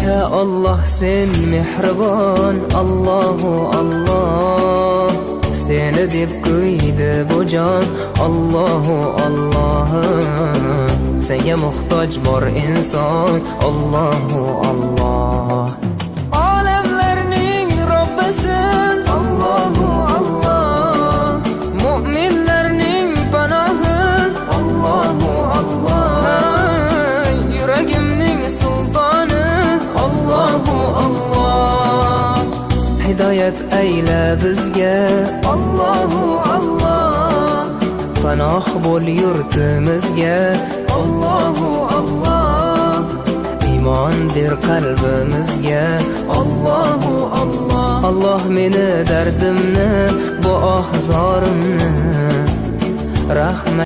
Ya Allah sen mehribon, Allahu Allah. Seni deb kuydi bu jon, Allahu Allah. Senga muhtoj bor inson, Allahu Allah. Olamlarning Robbisin, Allahu Allah. Mu'minlarning panohi, Allahu Allah. Yuragimning sultoni, Allahu Allah. Hidoyat ayla bizga, Allahu Allah. Panoh bo'l yurtimizga, Allahu Allah. Iymon ber qalbimizga, Allahu Allah. Allah meni dardimni, bu ohzorimni rahmat